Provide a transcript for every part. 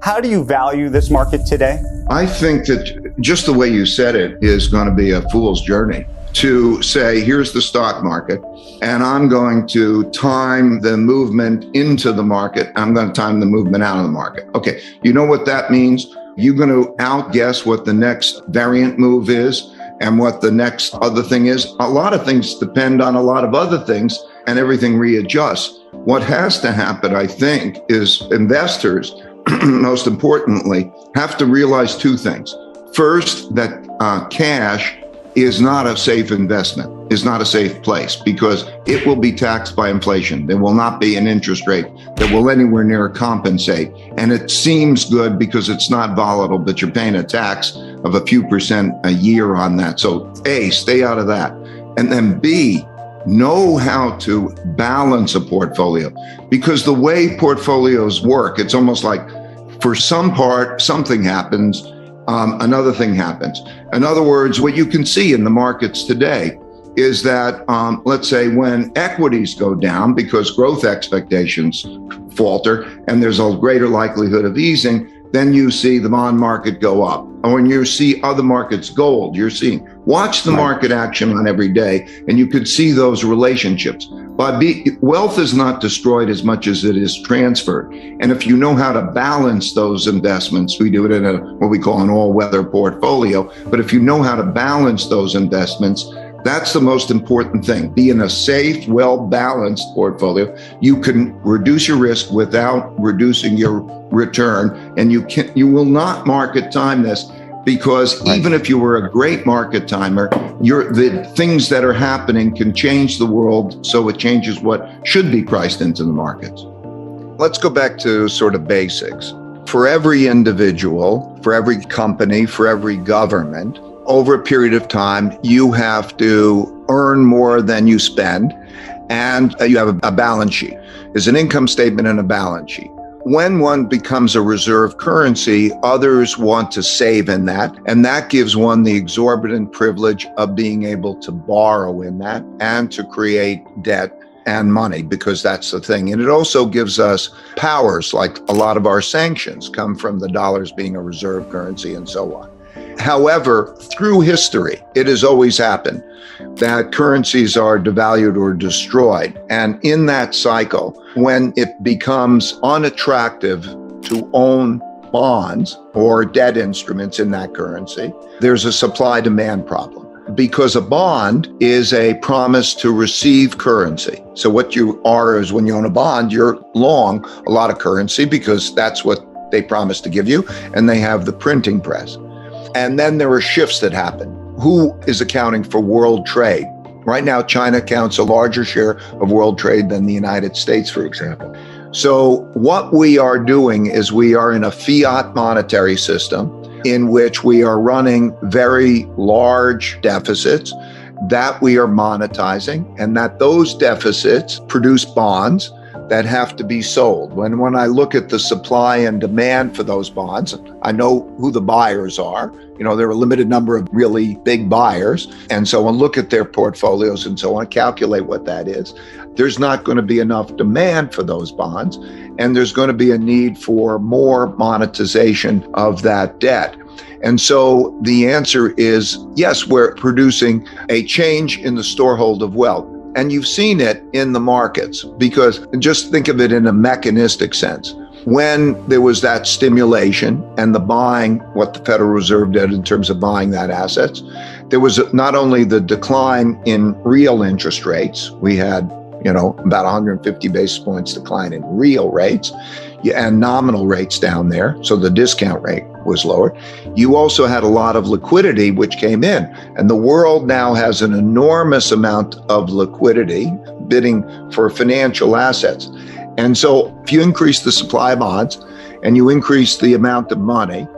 How do you value this market today? I think that just the way you said it is going to be a fool's journey to say, here's the stock market, and I'm going to time the movement into the market. I'm going to time the movement out of the market. Okay, you know what that means? You're going to outguess what the next variant move is and what the next other thing is. A lot of things depend on a lot of other things, and everything readjusts. What has to happen, I think, is investors, most importantly, have to realize two things. First, that cash is not a safe investment, is not a safe place, because it will be taxed by inflation. There will not be an interest rate that will anywhere near compensate. And it seems good because it's not volatile, but you're paying a tax of a few percent a year on that. So A, stay out of that. And then B, know how to balance a portfolio, because the way portfolios work, it's almost like for some part, something happens, another thing happens. In other words, what you can see in the markets today is that, let's say when equities go down because growth expectations falter and there's a greater likelihood of easing, then you see the bond market go up. And when you see other markets, gold, watch the market action on every day, and you could see those relationships. But wealth is not destroyed as much as it is transferred. And if you know how to balance those investments, we do it in what we call an all-weather portfolio. But if you know how to balance those investments, that's the most important thing. Be in a safe, well-balanced portfolio. You can reduce your risk without reducing your return, and you will not market time this, because even if you were a great market timer, the things that are happening can change the world, so it changes what should be priced into the markets. Let's go back to sort of basics. For every individual, for every company, for every government, over a period of time, you have to earn more than you spend, and you have a balance sheet. There's an income statement and a balance sheet. When one becomes a reserve currency, others want to save in that, and that gives one the exorbitant privilege of being able to borrow in that and to create debt and money, because that's the thing. And it also gives us powers, like a lot of our sanctions come from the dollars being a reserve currency and so on. However, through history, it has always happened that currencies are devalued or destroyed. And in that cycle, when it becomes unattractive to own bonds or debt instruments in that currency, there's a supply-demand problem, because a bond is a promise to receive currency. So what you are is, when you own a bond, you're long a lot of currency because that's what they promise to give you, and they have the printing press. And then there are shifts that happen. Who is accounting for world trade? Right now, China counts a larger share of world trade than the United States, for example. So what we are doing is we are in a fiat monetary system in which we are running very large deficits that we are monetizing, and that those deficits produce bonds that have to be sold. When I look at the supply and demand for those bonds, I know who the buyers are. There are a limited number of really big buyers. And so I look at their portfolios and so on, calculate what that is. There's not going to be enough demand for those bonds, and there's going to be a need for more monetization of that debt. And so the answer is, yes, we're producing a change in the storehold of wealth. And you've seen it in the markets, because just think of it in a mechanistic sense. When there was that stimulation and the buying, what the Federal Reserve did in terms of buying that assets, there was not only the decline in real interest rates. We had, about 150 basis points decline in real rates, and nominal rates down there. So the discount rate was lowered. You also had a lot of liquidity which came in, and the world now has an enormous amount of liquidity bidding for financial assets. And so if you increase the supply of bonds and you increase the amount of money,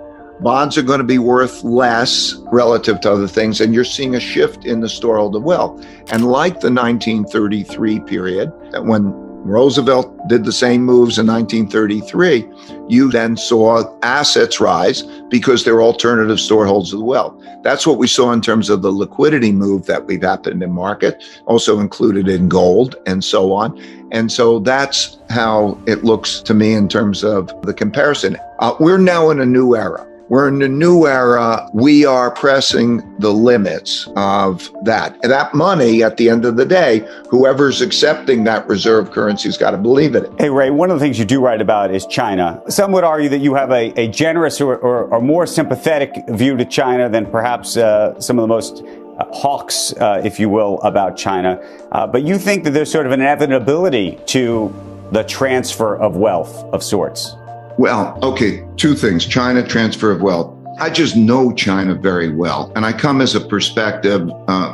bonds are going to be worth less relative to other things, and you're seeing a shift in the storehold of wealth. And like the 1933 period, when Roosevelt did the same moves in 1933, you then saw assets rise because they're alternative storeholds of the wealth. That's what we saw in terms of the liquidity move that we've happened in market, also included in gold and so on. And so that's how it looks to me in terms of the comparison. We're now in a new era. We're in a new era. We are pressing the limits of that. And that money, at the end of the day, whoever's accepting that reserve currency's got to believe in it. Hey, Ray, one of the things you do write about is China. Some would argue that you have a generous or more sympathetic view to China than perhaps some of the most hawks, if you will, about China. But you think that there's sort of an inevitability to the transfer of wealth of sorts. Well, okay, two things. China, transfer of wealth. I just know China very well. And I come as a perspective,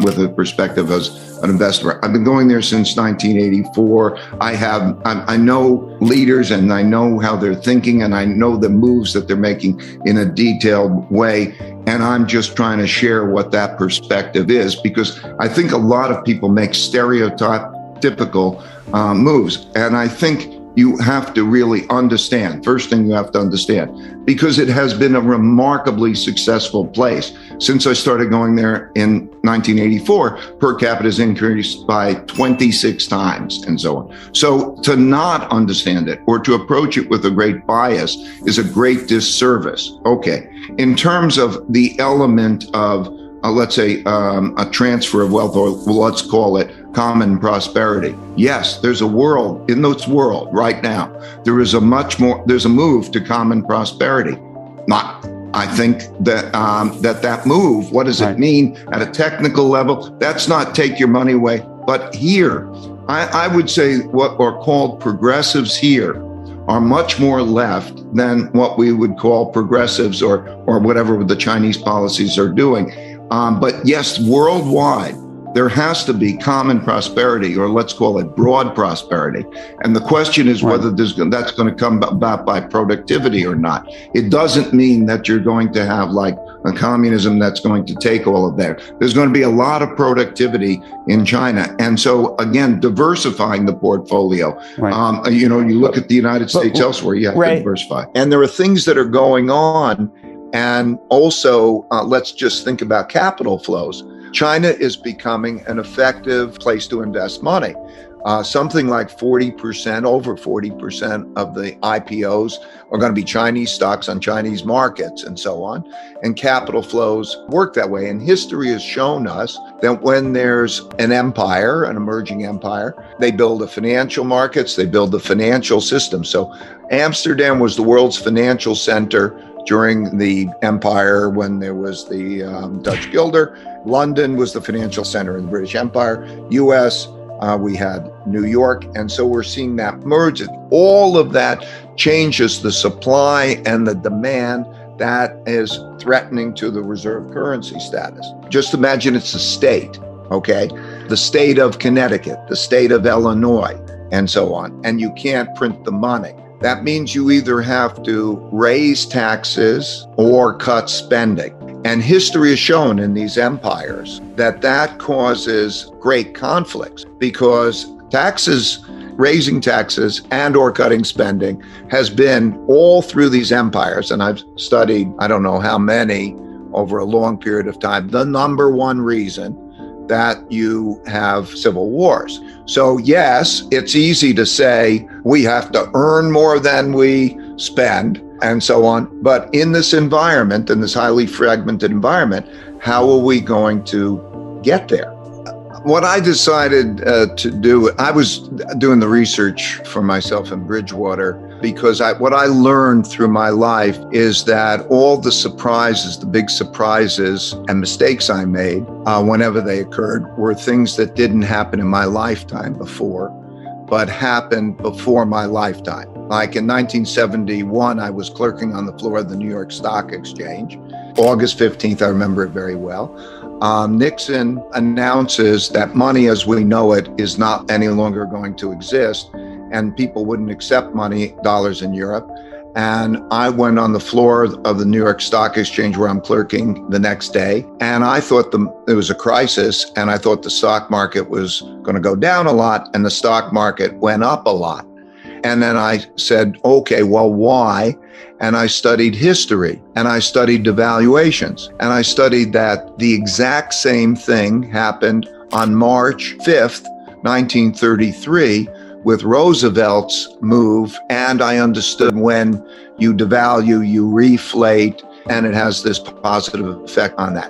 with a perspective as an investor. I've been going there since 1984. I know leaders and I know how they're thinking and I know the moves that they're making in a detailed way. And I'm just trying to share what that perspective is, because I think a lot of people make stereotypical moves. And I think you have to really understand. First thing you have to understand, because it has been a remarkably successful place. Since I started going there in 1984, per capita has increased by 26 times and so on. So to not understand it or to approach it with a great bias is a great disservice. Okay. In terms of the element of, let's say, a transfer of wealth, or let's call it common prosperity. Yes, there's a world, in this world right now, there's a move to common prosperity. I think that that move, what does it mean at a technical level? That's not take your money away. But here, I would say what are called progressives here are much more left than what we would call progressives or whatever the Chinese policies are doing. But yes, worldwide, there has to be common prosperity, or let's call it broad prosperity. And the question is whether that's going to come about by productivity or not. It doesn't mean that you're going to have like a communism that's going to take all of that. There's going to be a lot of productivity in China. And so, again, diversifying the portfolio. You look at the United States elsewhere, you have to diversify. And there are things that are going on. And also, let's just think about capital flows. China is becoming an effective place to invest money. Something like 40%, over 40% of the IPOs are going to be Chinese stocks on Chinese markets and so on. And capital flows work that way. And history has shown us that when there's an empire, an emerging empire, they build the financial markets, they build the financial system. So Amsterdam was the world's financial center during the empire when there was the Dutch guilder. London was the financial center in the British Empire. US, we had New York. And so we're seeing that merge. All of that changes the supply and the demand that is threatening to the reserve currency status. Just imagine it's a state, okay? The state of Connecticut, the state of Illinois, and so on. And you can't print the money. That means you either have to raise taxes or cut spending. And history has shown in these empires that causes great conflicts, because raising taxes and or cutting spending has been all through these empires. And I've studied, I don't know how many over a long period of time, the number one reason that you have civil wars. So yes, it's easy to say we have to earn more than we spend and so on. But in this environment, in this highly fragmented environment, how are we going to get there? What I decided to do, I was doing the research for myself in Bridgewater, because what I learned through my life is that all the surprises, the big surprises and mistakes I made whenever they occurred were things that didn't happen in my lifetime before, but happened before my lifetime. Like in 1971, I was clerking on the floor of the New York Stock Exchange. August 15th, I remember it very well. Nixon announces that money as we know it is not any longer going to exist, and people wouldn't accept dollars in Europe. And I went on the floor of the New York Stock Exchange where I'm clerking the next day. And I thought there was a crisis, and I thought the stock market was going to go down a lot, and the stock market went up a lot. And then I said, okay, well, why? And I studied history, and I studied devaluations, and I studied that the exact same thing happened on March 5th, 1933, with Roosevelt's move. And I understood when you devalue, you reflate, and it has this positive effect on that.